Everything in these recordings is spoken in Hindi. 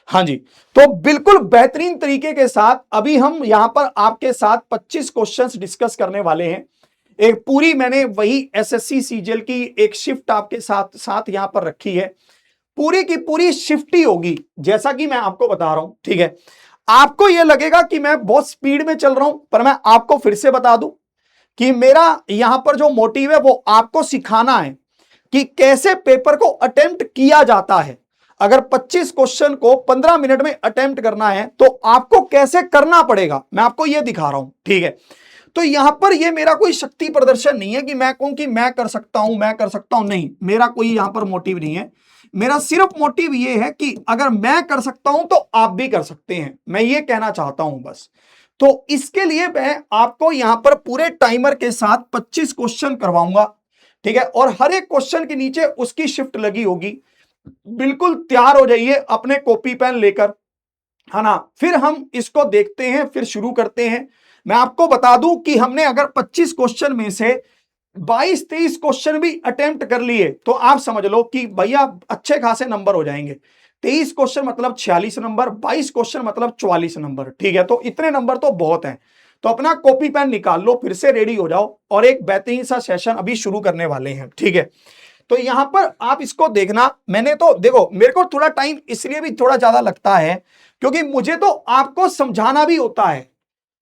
हाँ जी, तो बिल्कुल बेहतरीन तरीके के साथ अभी हम यहां पर आपके साथ 25 क्वेश्चंस डिस्कस करने वाले हैं। एक पूरी मैंने वही एसएससी सीजीएल की एक शिफ्ट आपके साथ साथ यहां पर रखी है। पूरी की पूरी शिफ्ट ही होगी, जैसा कि मैं आपको बता रहा हूं, ठीक है। आपको यह लगेगा कि मैं बहुत स्पीड में चल रहा हूं, पर मैं आपको फिर से बता दूं कि मेरा यहां पर जो मोटिव है वो आपको सिखाना है कि कैसे पेपर को अटेम्प्ट किया जाता है। अगर 25 क्वेश्चन को 15 मिनट में अटेम्प्ट करना है तो आपको कैसे करना पड़ेगा, मैं आपको यह दिखा रहा हूं, ठीक है। तो यहां पर यह मेरा कोई शक्ति प्रदर्शन नहीं है कि मैं कहूं कि मैं कर सकता हूं, मैं कर सकता हूं, नहीं, मेरा कोई यहां पर मोटिव नहीं है। मेरा सिर्फ मोटिव यह है कि अगर मैं कर सकता हूं तो आप भी कर सकते हैं, मैं ये कहना चाहता हूं बस। तो इसके लिए मैं आपको यहां पर पूरे टाइमर के साथ 25 क्वेश्चन करवाऊंगा, ठीक है, और हर एक क्वेश्चन के नीचे उसकी शिफ्ट लगी होगी। बिल्कुल तैयार हो जाइए अपने कॉपी पेन लेकर, है ना। फिर हम इसको देखते हैं, फिर शुरू करते हैं। मैं आपको बता दूं कि हमने अगर 25 क्वेश्चन में से 22-23 क्वेश्चन भी अटेम्प्ट कर लिए तो आप समझ लो कि भैया अच्छे खासे नंबर हो जाएंगे। 23 क्वेश्चन मतलब 46 नंबर, 22 क्वेश्चन मतलब 44 नंबर, ठीक है। तो इतने नंबर तो बहुत हैं। तो अपना कॉपी पेन निकाल लो, फिर से रेडी हो जाओ, और एक बेहतरीन सा सेशन अभी शुरू करने वाले हैं, ठीक है। तो यहां पर आप इसको देखना, मैंने तो देखो मेरे को थोड़ा टाइम इसलिए भी थोड़ा ज्यादा लगता है क्योंकि मुझे तो आपको समझाना भी होता है,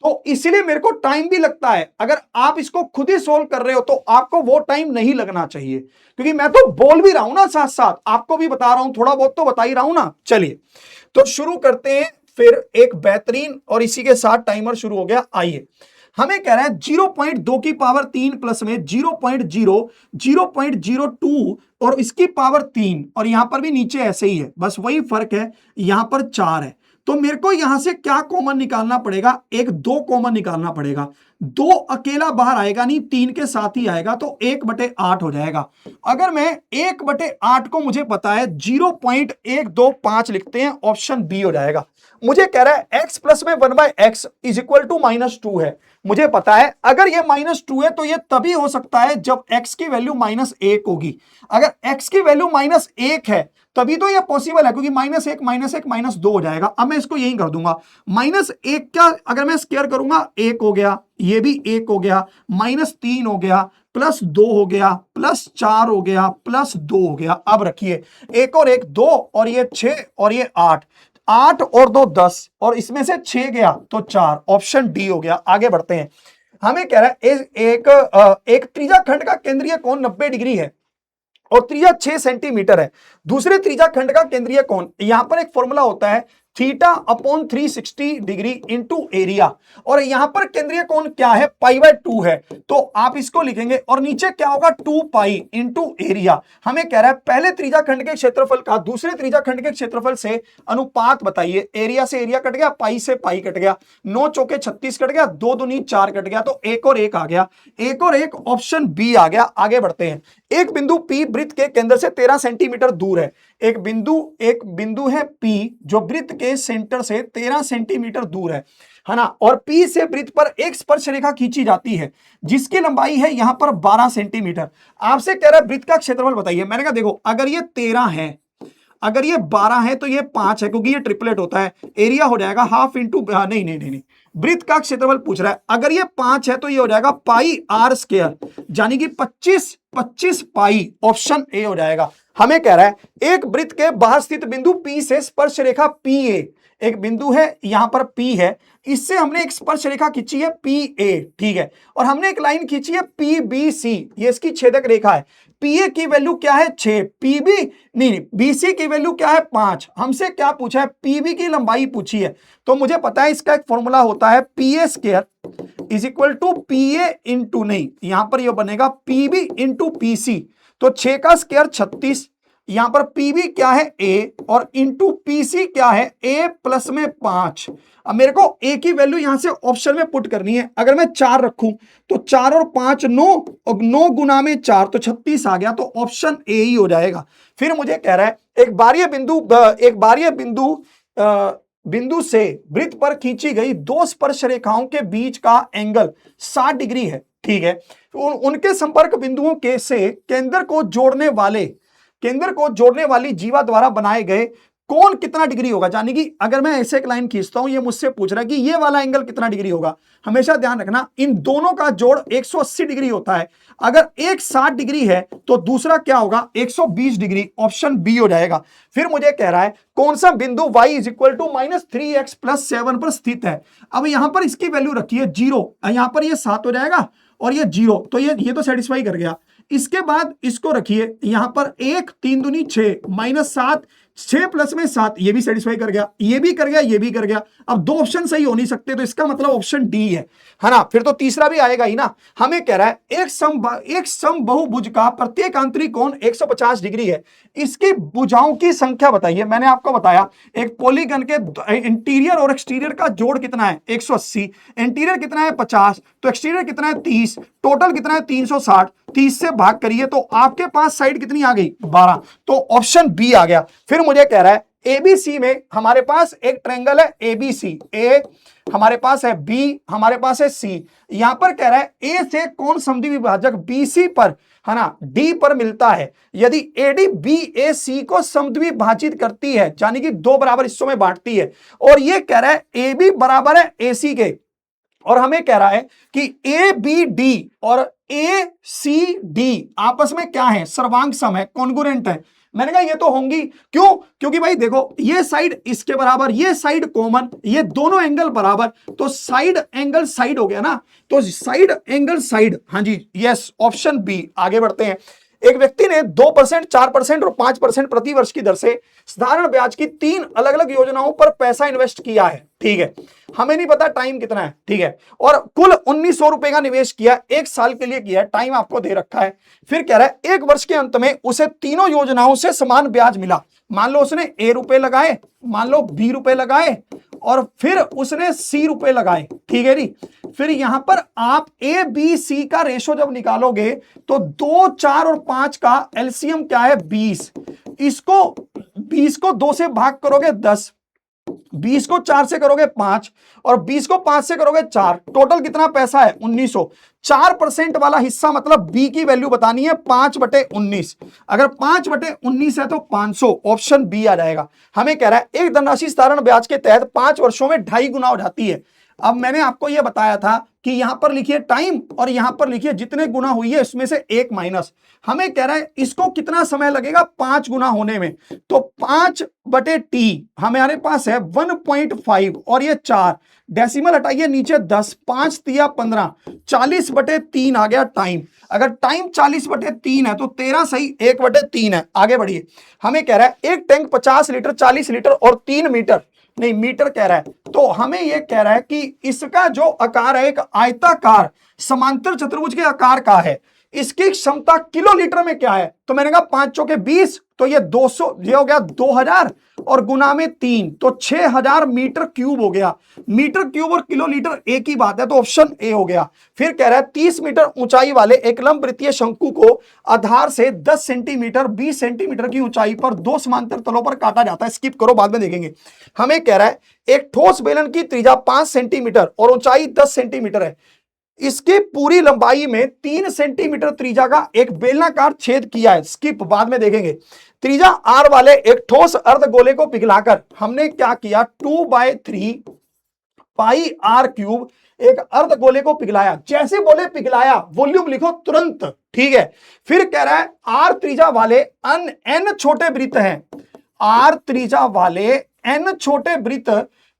तो इसलिए मेरे को टाइम भी लगता है। अगर आप इसको खुद ही सोल्व कर रहे हो तो आपको वो टाइम नहीं लगना चाहिए, क्योंकि मैं तो बोल भी रहा हूं ना, साथ साथ आपको भी बता रहा हूं, थोड़ा बहुत तो बता ही रहा हूं ना। चलिए तो शुरू करते हैं फिर एक बेहतरीन, और इसी के साथ टाइमर शुरू हो गया। आइए, हमें कह रहा है 0.2 की पावर 3 प्लस में 0.0, 0.02 और इसकी पावर 3, और यहां पर भी नीचे ऐसे ही है, बस वही फर्क है, यहां पर 4 है। तो मेरे को यहां से क्या कॉमन निकालना पड़ेगा, एक 2 कॉमन निकालना पड़ेगा। 2 अकेला बाहर आएगा नहीं, 3 के साथ ही आएगा, तो 1/8 हो जाएगा। अगर मैं 1/8 को मुझे पता है 0.125 लिखते हैं, ऑप्शन बी हो जाएगा। मुझे कह रहा है x प्लस में 1/x इज इक्वल टू -2 है, मुझे पता है अगर ये -2 है तो ये तभी हो सकता है जब x की वैल्यू -1 होगी। अगर x की वैल्यू -1 है तभी तो ये पॉसिबल है, क्योंकि -1 -2 हो जाएगा। अब मैं इसको यही कर दूंगा, -1 क्या, अगर मैं स्क्वायर करूंगा 1 हो गया, ये भी 1 हो गया, -3 हो गया, +2 हो गया, +4 हो गया, +2 हो गया। अब रखिए, 1 और 1 2, और ये 6 और ये 8, 8 और 2 10, और इसमें से 6 गया तो 4, ऑप्शन डी हो गया। आगे बढ़ते हैं, हमें कह रहा है एक त्रिज्या खंड का केंद्रीय कोण 90 डिग्री है और त्रिज्या 6 सेंटीमीटर है। दूसरे त्रिज्या खंड का केंद्रीय कोण, यहां पर एक फॉर्मूला होता है θ/360 डिग्री इंटू एरिया, और यहां पर केंद्रीय कोण क्या है, π/2 है, तो आप इसको लिखेंगे, और नीचे क्या होगा 2π इंटू एरिया। हमें कह रहा है पहले त्रिज्या खंड के क्षेत्रफल का दूसरे त्रिज्या खंड के क्षेत्रफल से अनुपात बताइए। एरिया से एरिया कट गया, पाई से पाई कट गया, 9 चौके 36 कट गया, 2 दूनी 4 कट गया, तो 1 और 1 आ गया, 1 और 1 ऑप्शन बी आ गया। आगे बढ़ते हैं, एक बिंदु P वृत्त के केंद्र से 13 सेंटीमीटर दूर है। एक बिंदु है P जो वृत्त के सेंटर से 13 सेंटीमीटर दूर है ना, और P से वृत्त पर एक स्पर्श रेखा खींची जाती है जिसकी लंबाई है यहां पर 12 सेंटीमीटर। आपसे कह रहा है वृत्त का क्षेत्रफल बताइए। मैंने कहा देखो, अगर ये 13 है, अगर ये 12 है तो ये 5 है, क्योंकि ये ट्रिपलेट होता है। एरिया हो जाएगा हाफ इंटू, नहीं नहीं नहीं नहीं, वृत्त का क्षेत्रफल पूछ रहा है। अगर ये 5 है तो ये हो जाएगा πr², यानी कि 25 पाई, ऑप्शन ए हो जाएगा। हमें कह रहा है एक वृत्त के बाहर स्थित बिंदु P से स्पर्श रेखा PA, एक बिंदु है यहां पर P है, इससे हमने एक स्पर्श रेखा खींची है PA, ठीक है, और हमने एक लाइन खींची है PBC, ये इसकी छेदक रेखा है। PA की वैल्यू क्या है 6, PB नहीं, BC की वैल्यू क्या है 5। हमसे क्या पूछा है, PB की लंबाई पूछी है, तो मुझे पता है इसका एक फॉर्मूला होता है PA² is equal to PA into, नहीं यहां पर यह बनेगा PB इंटू PC, तो 6 का स्क्वायर 36, यहां पर PB क्या है A और इंटू PC क्या है A प्लस में 5। अब मेरे को A की वैल्यू यहां से ऑप्शन में पुट करनी है। अगर मैं 4 रखूं तो 4 और 5 9, और 9 गुना में 4 तो 36 आ गया, तो ऑप्शन ए ही हो जाएगा। फिर मुझे कह रहा है एक बारीय बिंदु से वृत्त पर खींची गई 2 स्पर्श रेखाओं के बीच का एंगल 60 डिग्री है, ठीक है। उनके संपर्क बिंदुओं के से केंद्र को जोड़ने वाली जीवा द्वारा बनाए गए कौन कितना डिग्री होगा, यानी कि अगर मैं ऐसे एक लाइन खींचता हूं, ये मुझसे पूछ रहा है कि ये वाला एंगल कितना डिग्री होगा। हमेशा ध्यान रखना इन दोनों का जोड़ 180 डिग्री होता है। अगर एक 60 डिग्री है तो दूसरा क्या होगा, 120 डिग्री, ऑप्शन बी हो जाएगा। फिर मुझे कह रहा है कौन सा बिंदु y is equal to -3x+7 पर स्थित है। अब यहां पर इसकी वैल्यू रखी है 0, यहां पर ये 7 हो जाएगा और ये 0, तो ये तो सेटिस्फाई कर गया। इसके बाद इसको रखिए यहां पर 1 3 दूनी 6 -7, 6 प्लस में 7, ये भी सेटिस्फाई कर गया, ये भी कर गया, ये भी कर गया। अब दो ऑप्शन सही हो नहीं सकते, तो इसका मतलब ऑप्शन डी है ना। फिर तो तीसरा भी आएगा ही ना। हमें कह रहा है एक समबाहुभुज का प्रत्येक आंतरिक कोण 150 डिग्री है, इसकी भुजाओं की संख्या बताइए। मैंने आपको बताया एक पॉलीगन के इंटीरियर और एक्सटीरियर का जोड़ कितना है 180, इंटीरियर कितना है 50, तो एक्सटीरियर कितना है 30, टोटल कितना है 360, 30 से भाग करिए तो आपके पास साइड कितनी आ गई 12, तो ऑप्शन बी आ गया। फिर मुझे कह रहा है एबीसी में हमारे पास एक ट्रायंगल है एबीसी, ए हमारे पास है, बी हमारे पास है, सी। यहां पर कह रहा है ए से कौन समद्वि विभाजक बीसी पर, है ना, डी पर मिलता है। यदि एडी बी ए सी को समद्वि विभाजित करती है, यानी कि दो बराबर हिस्सों में बांटती है, और ये कह रहा है ए बी बराबर है ए सी के, और हमें कह रहा है कि ए बी डी और ए सी डी आपस में क्या है, सर्वांग सम है, कॉन्ग्रुएंट है। मैंने कहा ये तो होंगी, क्यों, क्योंकि भाई देखो ये साइड इसके बराबर, ये साइड कॉमन, ये दोनों एंगल बराबर, तो साइड एंगल साइड हो गया ना, तो साइड एंगल साइड, हाँ जी, यस, ऑप्शन बी। आगे बढ़ते हैं। एक व्यक्ति ने 2%, 4% और 5% प्रति वर्ष की दर से साधारण ब्याज की 3 अलग अलग योजनाओं पर पैसा इन्वेस्ट किया है, ठीक है, हमें नहीं पता टाइम कितना है, ठीक है, और कुल 1900 रुपए का निवेश किया, 1 साल के लिए किया, टाइम आपको दे रखा है। फिर कह रहा है 1 वर्ष के अंत में उसे तीनों योजनाओं से समान ब्याज मिला। मान लो उसने ए रुपए लगाए, मान लो बी रुपए लगाए, और फिर उसने सी रुपए लगाए, ठीक है जी। फिर यहां पर आप ए बी सी का रेशो जब निकालोगे तो 2, 4 और 5 का एलसीएम क्या है 20, इसको 20 को 2 से भाग करोगे 10, 20 को 4 से करोगे 5, और 20 को 5 से करोगे 4, टोटल कितना पैसा है 1900। 4% वाला हिस्सा मतलब बी की वैल्यू बतानी है 5/19, अगर 5/19 है तो 500, ऑप्शन बी आ जाएगा। हमें कह रहा है एक धनराशि साधारण ब्याज के तहत 5 वर्षों में 2.5 गुना हो जाती है। अब मैंने आपको यह बताया था कि यहां पर लिखिए टाइम और यहां पर लिखिए जितने गुना हुई है इसमें से 1 माइनस। हमें कह रहा है इसको कितना समय लगेगा 5 गुना होने में, तो 5/t हमारे पास है 1.5 और ये 4, डेसिमल हटाइए नीचे 10, 5 तिया 15, 40/3 आ गया टाइम। अगर टाइम 40/3 है तो 13 सही 1/3 है। आगे बढ़िए। हमें कह रहा है एक टैंक 50 लीटर, 40 लीटर और 3 मीटर, नहीं मीटर कह रहा है, तो हमें यह कह रहा है कि इसका जो आकार है एक आयताकार समांतर चतुर्भुज के आकार का है, इसकी क्षमता किलो लीटर में क्या है, तो मैंने कहा 5 चौके 20, तो ये 200, ये हो गया 2000 और गुना में 3, तो 6000 मीटर क्यूब हो गया। मीटर क्यूब और किलो लीटर एक ही बात है, तो ऑप्शन ए हो गया। फिर कह रहा है 30 मीटर ऊंचाई वाले एक लंब वृत्तीय शंकु को आधार से 10 सेंटीमीटर 20 सेंटीमीटर की ऊंचाई पर 2 समांतर तलों पर काटा जाता है। स्किप करो, बाद में देखेंगे। हमें कह रहा है एक ठोस बेलन की त्रिज्या 5 सेंटीमीटर और ऊंचाई 10 सेंटीमीटर है, इसकी पूरी लंबाई में 3 सेंटीमीटर त्रिज्या का एक बेलनाकार छेद किया है। स्किप, बाद में देखेंगे। त्रिज्या r वाले एक ठोस अर्धगोले को पिघलाकर हमने क्या किया, 2/3 पाई r क्यूब एक अर्धगोले को पिघलाया। जैसे बोले पिघलाया, वॉल्यूम लिखो तुरंत, ठीक है। फिर कह रहा है r त्रिज्या वाले n छोटे वृत्त हैं, r त्रिज्या वाले n छोटे वृत्त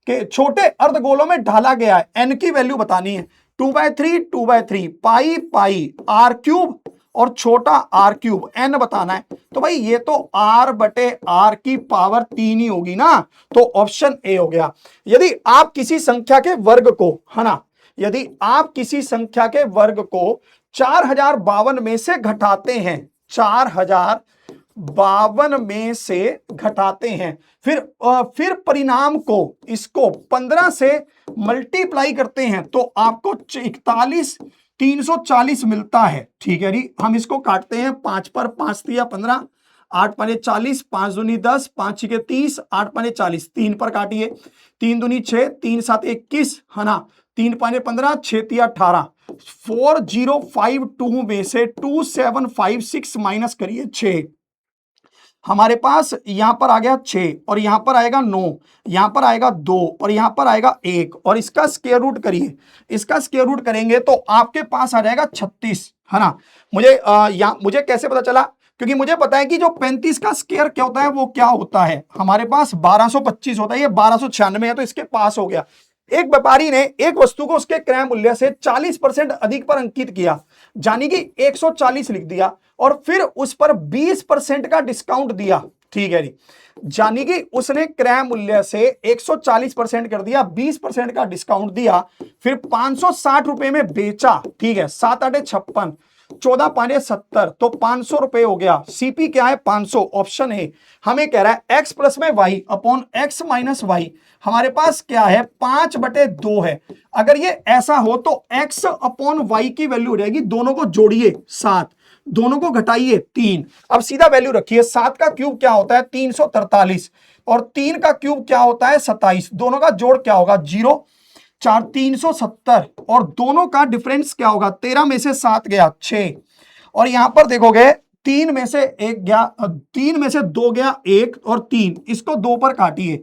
के छोटे अर्धगोलों में ढाला गया है। n की वैल्यू बतानी है, 2/3 पाई पाई r क्यूब और छोटा r क्यूब n बताना है। तो भाई ये तो r/r की पावर 3 ही होगी ना, तो ऑप्शन ए हो गया। यदि आप किसी संख्या के वर्ग को, है ना, यदि आप किसी संख्या के वर्ग को 4052 में से घटाते हैं, 4052 में से घटाते हैं, फिर परिणाम को इसको 15 से मल्टीप्लाई करते हैं तो आपको 41340 मिलता है, ठीक है जी। हम इसको काटते हैं 5 पर, 5 तिया 15, 8 पाने 40, 5 दूनी 10, 5 छिके 30, 8 पाने 40, 3 पर काटिए, 3 दूनी 6, 3 7 21, है ना, 3 पाने 15, 6 तिया 18, 4052 में से 2756 माइनस करिए 6, हमारे पास यहां पर आ गया 6 और यहां पर आएगा 9, यहां पर आएगा 2 और यहां पर आएगा 1 और इसका स्क्वायर रूट करिए, इसका स्क्वायर रूट करेंगे तो आपके पास आ जाएगा 36, है ना। मुझे कैसे पता चला, क्योंकि मुझे पता है कि जो 35 का स्क्वायर क्या होता है वो क्या होता है, हमारे पास 1225 होता है, ये 1296 है तो इसके पास हो गया। एक व्यापारी ने एक वस्तु को उसके क्रय मूल्य से 40% अधिक पर अंकित किया, यानी कि 140 लिख दिया और फिर उस पर 20% का डिस्काउंट दिया, ठीक है जी। यानी कि उसने क्रय मूल्य से 140% कर दिया, 20% का डिस्काउंट दिया, फिर 560 रुपए में बेचा, ठीक है। 7 8 56, 14 5 70, तो 500 रुपए हो गया। सीपी क्या है 500, ऑप्शन है। हमें कह रहा है एक्स प्लस में Y upon X minus Y, हमारे पास क्या है 5/2 है। अगर ये ऐसा हो तो x अपॉन वाई की वैल्यू हो जाएगी, दोनों को जोड़िए 7, दोनों को घटाइए 3, अब सीधा वैल्यू रखिए। 7 का क्यूब क्या होता है 343 और 3 का क्यूब क्या होता है 27, दोनों का जोड़ क्या होगा 0 4 370 और दोनों का डिफरेंस क्या होगा 13 में से 7 गया 6 और यहां पर देखोगे 3 में से 1 गया, 3 में से 2 गया 1 और 3, इसको 2 पर काटिए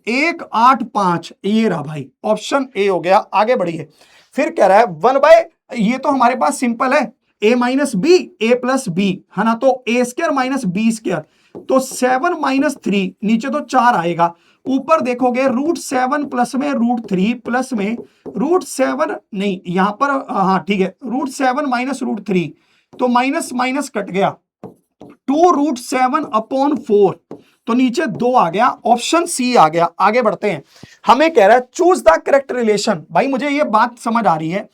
1 8 5, ये रहा भाई, ऑप्शन ए हो गया। आगे बढ़िए, फिर कह रहा है 1/, ये तो हमारे पास सिंपल है, a minus B A plus B, है ना, तो A square minus B square, तो 7 माइनस 3, नीचे तो 4 आएगा, ऊपर देखोगे √7 प्लस में √3 प्लस में √7 नहीं, यहां पर हाँ ठीक है, √7 माइनस √3, तो माइनस माइनस कट गया, 2√7 अपॉन 4, तो नीचे 2 आ गया, ऑप्शन सी आ गया। आगे बढ़ते हैं, हमें कह रहा है चूज द करेक्ट रिलेशन। भाई मुझे ये बात समझ आ रही है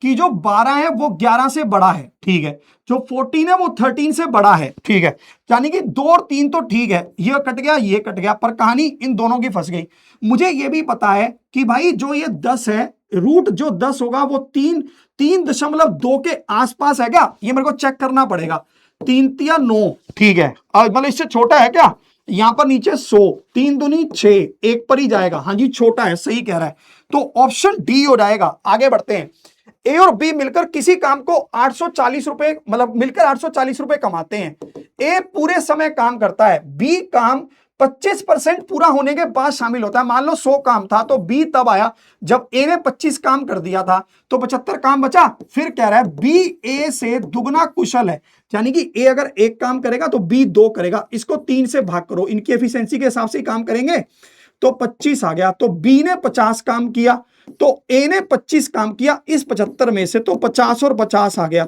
कि जो 12 है वो 11 से बड़ा है, ठीक है, जो 14 है वो 13 से बड़ा है, ठीक है, यानी कि 2 और 3 तो ठीक है, ये कट गया ये कट गया, पर कहानी इन दोनों की फंस गई। मुझे ये भी पता है कि भाई जो ये 10 है, रूट जो 10 होगा वो 3.2 के आसपास है क्या, ये मेरे को चेक करना पड़ेगा। 3 या 9, ठीक है, मतलब इससे छोटा है क्या, यहां पर नीचे 100, 3 दूनी 6, एक पर ही जाएगा, हाँ जी छोटा है, सही कह रहा है, तो ऑप्शन डी हो जाएगा। आगे बढ़ते हैं, ए और बी मिलकर किसी काम को 840 रुपए, मतलब मिलकर 840 रुपए कमाते हैं। ए पूरे समय काम करता है, बी काम 25% पूरा होने के बाद शामिल होता है। मान लो 100 काम था तो बी तब आया जब ए ने 25 काम कर दिया था, तो 75 काम बचा। फिर कह रहा है बी ए से दुगना कुशल है, यानी कि ए अगर एक काम करेगा तो बी 2 करेगा, इसको 3 से भाग करो, इनकी एफिशिएंसी के हिसाब से काम करेंगे, तो 25 आ गया। तो बी ने 50 काम किया तो ए ने 25 काम किया, इस 75 में से तो 50 और 50 आ गया,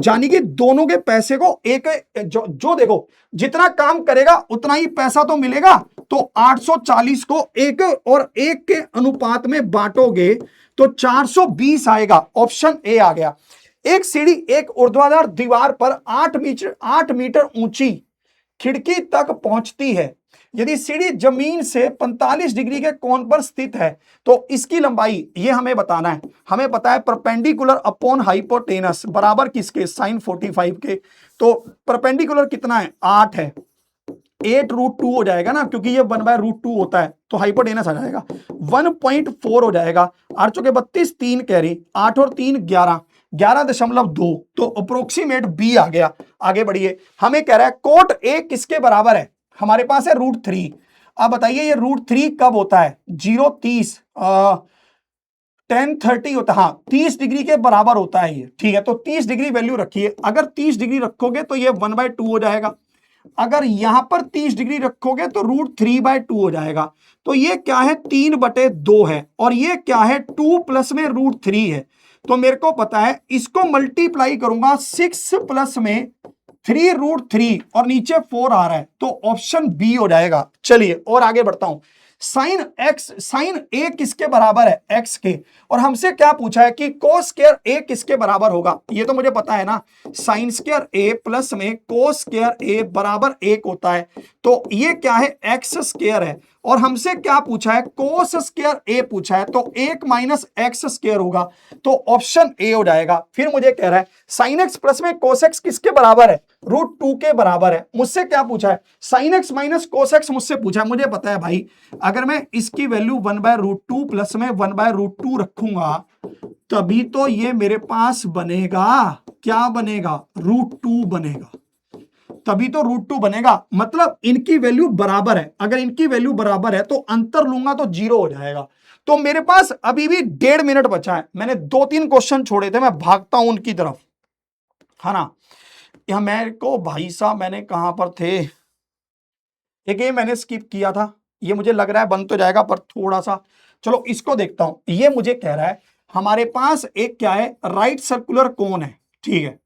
यानी कि दोनों के पैसे को एक जो देखो जितना काम करेगा उतना ही पैसा तो मिलेगा, तो 840 को 1 और 1 के अनुपात में बांटोगे तो 420 आएगा, ऑप्शन ए आ गया। एक सीढ़ी एक ऊर्ध्वाधर दीवार पर 8 मीटर ऊंची खिड़की तक पहुंचती है। यदि सीढ़ी जमीन से 45 डिग्री के कोण पर स्थित है तो इसकी लंबाई, ये हमें बताना है। हमें पता है परपेंडिकुलर अपॉन हाइपोटेनस बराबर किसके, साइन 45 के। तो परपेंडिकुलर कितना है 8 है, 8√2 हो जाएगा ना, क्योंकि ये 1/√2 होता है, तो हाइपोटेनस आ जाएगा 1.4 हो जाएगा। 8 चौके 32, 3 कैरी, 8 और 3 11, 11.2, तो अप्रोक्सीमेट बी आ गया। आगे बढ़िए, हमें कह रहा है कोट ए किसके बराबर है, हमारे पास है √3। अब बताइए ये √3 कब होता है, 0 30 10 30 होता है, हाँ 30 डिग्री के बराबर होता है ये, ठीक है। तो 30 डिग्री वैल्यू रखिए, अगर 30 डिग्री रखोगे तो ये 1/2 हो जाएगा, अगर यहां पर 30 डिग्री रखोगे तो √3/2 हो जाएगा। तो ये क्या है 3/2 है और ये क्या है 2 प्लस में √3 है। तो मेरे को पता है इसको मल्टीप्लाई करूंगा 6 प्लस में 3√3 और नीचे 4 आ रहा है, तो ऑप्शन बी हो जाएगा। चलिए और आगे बढ़ता हूं, साइन ए किसके बराबर है, एक्स के, और हमसे क्या पूछा है कि कोस स्क्वायर ए किसके बराबर होगा, ये तो मुझे पता है ना, साइन स्क्वायर ए प्लस में कोस स्क्वायर ए बराबर 1 होता है, तो ये क्या है एक्स स्क्वायर है, और हमसे क्या पूछा है कोस स्क्वायर ए पूछा है, तो 1 माइनस एक्स स्क्वायर होगा, तो ऑप्शन ए हो जाएगा। फिर मुझे कह रहा है साइन एक्स प्लस में कोस एक्स किसके बराबर है, √2 के बराबर है। मुझसे क्या पूछा है sine x minus cos x, मुझसे पूछा है, मुझे पता है भाई अगर मैं इसकी वैल्यू 1/√2 प्लस में 1/√2 रखूंगा तभी तो ये मेरे पास बनेगा, क्या बनेगा √2 बनेगा। तभी तो √2 बनेगा, मतलब इनकी वैल्यू बराबर है। अगर इनकी वैल्यू बराबर है तो अंतर लूंगा तो 0 हो जाएगा। तो मेरे पास अभी भी 1.5 मिनट बचा है। मैंने 2-3 क्वेश्चन छोड़े थे, मैं भागता हूं उनकी तरफ, है ना। यहां मेरे को भाई साहब, मैंने कहां पर थे, एक ये मैंने स्किप किया था, ये मुझे लग रहा है बन तो जाएगा पर थोड़ा सा, चलो इसको देखता हूं। ये मुझे कह रहा है हमारे पास एक क्या है, राइट सर्कुलर कोन है, ठीक है,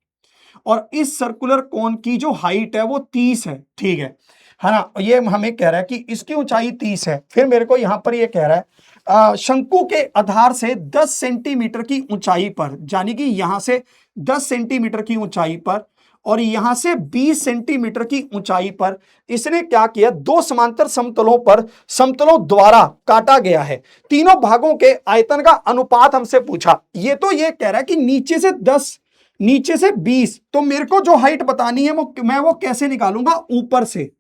और इस सर्कुलर कोन की जो हाइट है वो 30 है, ठीक है ना। ये हमें कह रहा है कि इसकी ऊंचाई 30 है। फिर मेरे को यहां पर ये कह रहा है शंकु के आधार से 10 सेंटीमीटर की ऊंचाई पर, यानी कि यहां से 10 सेंटीमीटर की ऊंचाई पर और यहां से 20 सेंटीमीटर की ऊंचाई पर इसने क्या किया, दो समांतर समतलों पर समतलों द्वारा काटा गया है। तीनों भागों के आयतन का अनुपात हमसे पूछा। ये तो ये कह रहा है कि नीचे से 10, नीचे से 20, तो मेरे को जो हाइट बतानी है मैं वो कैसे निकालूंगा, ऊपर से।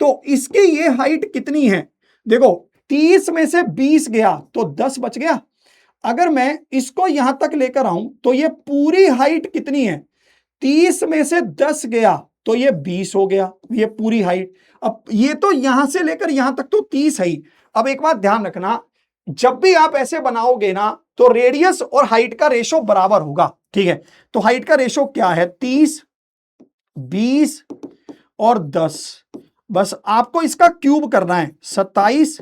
तो इसकी ये हाइट कितनी है, देखो 30 में से 20 गया तो 10 बच गया। अगर मैं इसको यहां तक लेकर आऊं तो ये पूरी हाइट कितनी है, 30 में से 10 गया तो ये 20 हो गया, ये पूरी हाइट। अब ये तो यहां से लेकर यहां तक तो 30 है ही। अब एक बात ध्यान रखना, जब भी आप ऐसे बनाओगे ना तो रेडियस और हाइट का रेशो बराबर होगा, ठीक है। तो हाइट का रेशो क्या है, 30, 20 और 10। बस आपको इसका क्यूब करना है, 27,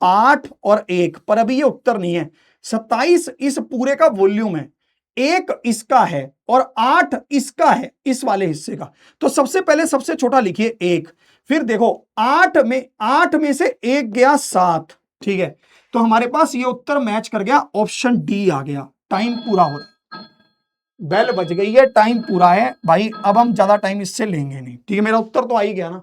8 और 1, पर अभी ये उत्तर नहीं है। 27 इस पूरे का वॉल्यूम है, 1 इसका है और 8 इसका है, इस वाले हिस्से का। तो सबसे पहले सबसे छोटा लिखिए 1, फिर देखो 8 में से 1 गया 7, ठीक है। तो हमारे पास ये उत्तर मैच कर गया, ऑप्शन डी आ गया। टाइम पूरा हो रहा है, बेल बज गई है, टाइम पूरा है भाई, अब हम ज्यादा टाइम इससे लेंगे नहीं, ठीक है। मेरा उत्तर तो आ ही गया ना,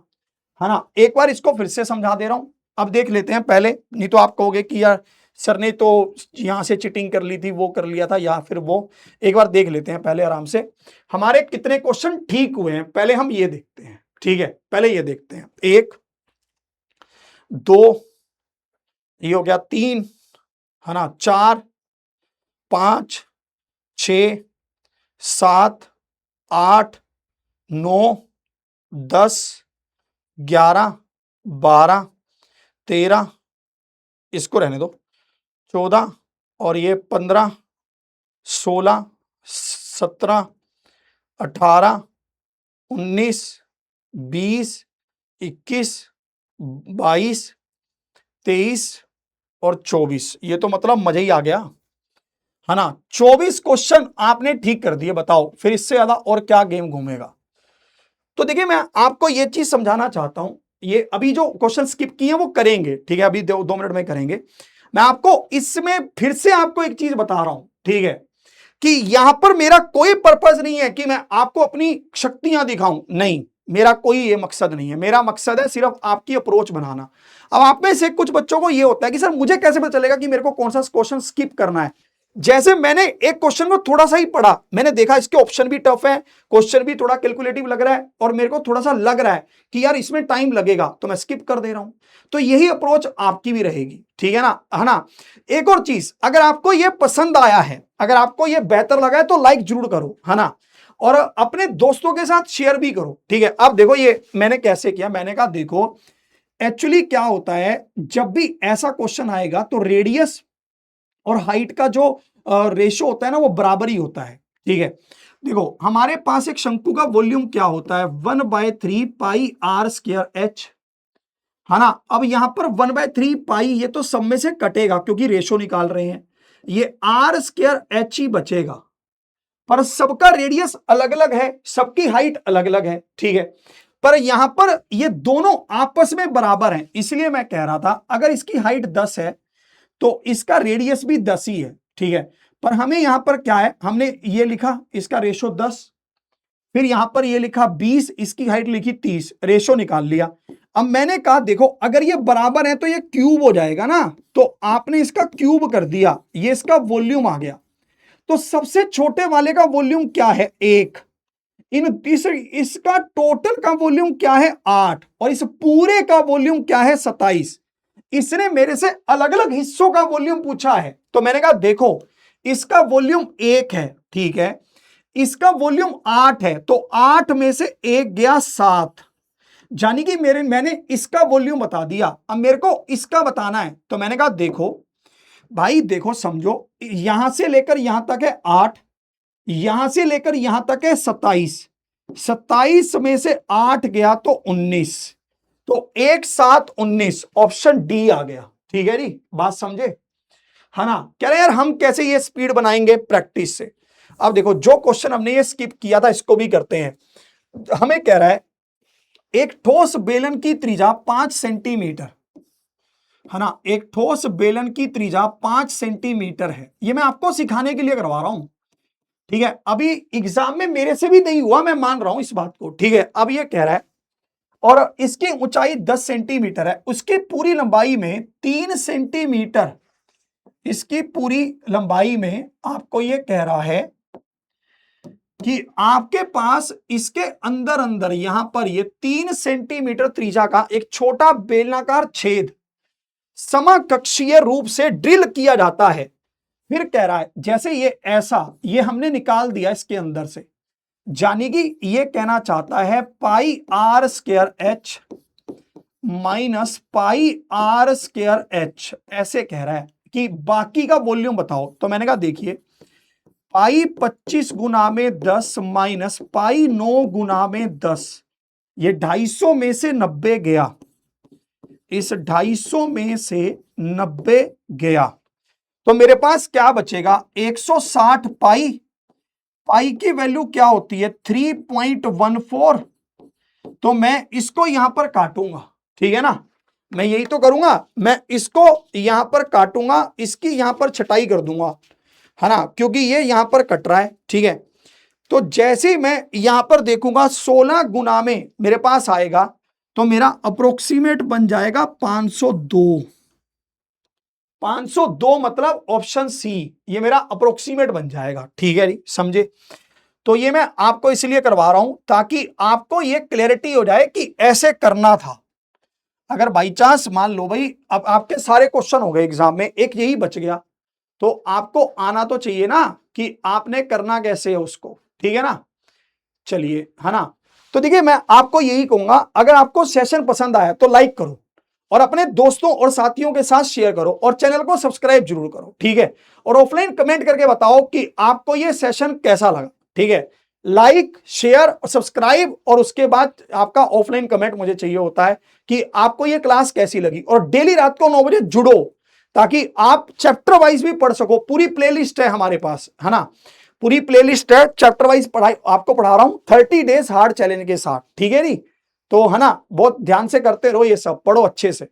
है ना। एक बार इसको फिर से समझा दे रहा हूं, अब देख लेते हैं पहले, नहीं तो आप कहोगे कि यार सर ने तो यहां से चिटिंग कर ली थी, वो कर लिया था या फिर वो। एक बार देख लेते हैं पहले आराम से, हमारे कितने क्वेश्चन ठीक हुए हैं, पहले हम ये देखते हैं, ठीक है। पहले ये देखते हैं, 1, 2, ये हो गया 3, है ना, 4, 5, 6, 7, 8, 9, 10, 11, 12, 13, इसको रहने दो, 14 और ये 15, 16, 17, 18, 19, 20, 21, 22, 23 और 24। ये तो मतलब मजा ही आ गया, है ना। 24 क्वेश्चन आपने ठीक कर दिए, बताओ फिर इससे ज्यादा और क्या गेम घूमेगा। तो देखिए मैं आपको ये चीज समझाना चाहता हूं, ये अभी जो क्वेश्चन स्किप किए हैं वो करेंगे, ठीक है, अभी 2 मिनट में करेंगे। मैं आपको इसमें फिर से आपको एक चीज बता रहा हूं, ठीक है, कि यहां पर मेरा कोई पर्पस नहीं है कि मैं आपको अपनी शक्तियां दिखाऊं, नहीं, मेरा कोई ये मकसद नहीं है। मेरा मकसद है सिर्फ आपकी अप्रोच बनाना। अब आप में से कुछ बच्चों को ये होता है कि सर मुझे कैसे पता चलेगा कि मेरे को कौन सा क्वेश्चन स्किप करना है। जैसे मैंने एक क्वेश्चन को थोड़ा सा ही पढ़ा, मैंने देखा इसके ऑप्शन भी टफ है, क्वेश्चन भी थोड़ा कैलकुलेटिव लग रहा है और मेरे को थोड़ा सा लग रहा है कि यार इसमें टाइम लगेगा, तो मैं स्किप कर दे रहा हूं। तो यही अप्रोच आपकी भी रहेगी, ठीक है ना, है ना। एक और चीज, अगर आपको यह पसंद आया है, अगर आपको यह बेहतर लगा है तो लाइक जरूर करो, है ना, और अपने दोस्तों के साथ शेयर भी करो, ठीक है। अब देखो ये मैंने कैसे किया, मैंने कहा देखो एक्चुअली क्या होता है, जब भी ऐसा क्वेश्चन आएगा तो रेडियस और हाइट का जो रेशो होता है ना वो बराबर ही होता है, ठीक है। देखो हमारे पास एक शंकु का वॉल्यूम क्या होता है, 1/3 पाई r स्क्वायर h, है ना। अब यहां पर 1/3 पाई ये तो सब में से कटेगा क्योंकि रेशो निकाल रहे हैं, ये r स्क्वायर h ही बचेगा, पर सबका रेडियस अलग अलग है, सबकी हाइट अलग अलग है, ठीक है। पर यहां पर ये दोनों आपस में बराबर हैं, इसलिए मैं कह रहा था अगर इसकी हाइट 10 है तो इसका रेडियस भी 10 ही है, ठीक है। पर हमें यहां पर क्या है, हमने ये लिखा इसका रेशो 10, फिर यहां पर ये लिखा 20, इसकी हाइट लिखी 30, रेशो निकाल लिया। अब मैंने कहा देखो अगर ये बराबर है तो ये क्यूब हो जाएगा ना, तो आपने इसका क्यूब कर दिया, ये इसका वॉल्यूम आ गया। तो सबसे छोटे वाले का वॉल्यूम क्या है, 1, इसका टोटल का वॉल्यूम क्या है 8 और इस पूरे का वॉल्यूम क्या है 27। इसने मेरे से अलग अलग हिस्सों का वॉल्यूम पूछा है, तो मैंने कहा देखो इसका वॉल्यूम 1 है, ठीक है, इसका वॉल्यूम 8 है, तो 8 में से 1 गया 7, यानी कि मैंने इसका वॉल्यूम बता दिया। अब मेरे को इसका बताना है, तो मैंने कहा देखो भाई, देखो समझो, यहां से लेकर यहां तक है 8, यहां से लेकर यहां तक है 27, 27 में से 8 गया तो 19, तो 1 7 19, ऑप्शन डी आ गया। ठीक है जी, बात समझे, है ना। कह रहे यार हम कैसे ये स्पीड बनाएंगे, प्रैक्टिस से। अब देखो, जो क्वेश्चन हमने ये स्किप किया था इसको भी करते हैं। हमें कह रहा है एक ठोस बेलन की त्रिज्या 5 सेंटीमीटर, है ना, एक ठोस बेलन की त्रिज्या 5 सेंटीमीटर है। ये मैं आपको सिखाने के लिए करवा रहा हूं, ठीक है। अभी एग्जाम में मेरे से भी नहीं हुआ, मैं मान रहा हूं इस बात को, ठीक है। अब ये कह रहा है और इसकी ऊंचाई 10 सेंटीमीटर है, उसकी पूरी लंबाई में 3 सेंटीमीटर, इसकी पूरी लंबाई में आपको ये कह रहा है कि आपके पास इसके अंदर अंदर यहां पर ये 3 सेंटीमीटर त्रिज्या का एक छोटा बेलनाकार छेद समकक्षीय रूप से ड्रिल किया जाता है। फिर कह रहा है जैसे ये ऐसा, ये हमने निकाल दिया इसके अंदर से, यानी कि ये कहना चाहता है pi R square H minus pi R square H, ऐसे कह रहा है कि बाकी का वॉल्यूम बताओ। तो मैंने कहा देखिए, पाई 25 गुना में 10 माइनस पाई 9 गुना में 10, ये 250 में से 90 गया, इस 250 में से 90 गया, तो मेरे पास क्या बचेगा 160 पाई, पाई की वैल्यू क्या होती है 3.14, तो मैं इसको यहां पर काटूंगा, ठीक है ना, मैं यही तो करूंगा, मैं इसको यहां पर काटूंगा, इसकी यहां पर छटाई कर दूंगा, है ना, क्योंकि ये यहां पर कट रहा है, ठीक है। तो जैसे ही मैं यहां पर देखूंगा 16 गुना में मेरे पास आएगा, तो मेरा अप्रोक्सीमेट बन जाएगा 502, 502 मतलब ऑप्शन सी, ये मेरा अप्रोक्सीमेट बन जाएगा, ठीक है जी, समझे। तो ये मैं आपको इसलिए करवा रहा हूं ताकि आपको ये क्लैरिटी हो जाए कि ऐसे करना था। अगर बाई चांस मान लो भाई अब आपके सारे क्वेश्चन हो गए एग्जाम में, एक यही बच गया, तो आपको आना तो चाहिए ना कि आपने करना कैसे है उसको, ठीक है ना। चलिए, है ना। तो देखिए, मैं आपको यही कहूंगा, अगर आपको सेशन पसंद आया तो लाइक करो और अपने दोस्तों और साथियों के साथ शेयर करो और चैनल को सब्सक्राइब जरूर करो, ठीक है। और ऑफलाइन कमेंट करके बताओ कि आपको ये सेशन कैसा लगा, ठीक है। लाइक, शेयर और सब्सक्राइब, और उसके बाद आपका ऑफलाइन कमेंट मुझे चाहिए होता है कि आपको ये क्लास कैसी लगी। और डेली रात को 9 बजे जुड़ो ताकि आप चैप्टर वाइज भी पढ़ सको। पूरी प्लेलिस्ट है हमारे पास, है ना, पूरी प्लेलिस्ट है, चैप्टर वाइज पढ़ाई आपको पढ़ा रहा हूं 30 डेज हार्ड चैलेंज के साथ, ठीक है जी। तो है ना, बहुत ध्यान से करते रहो, ये सब पढ़ो अच्छे से।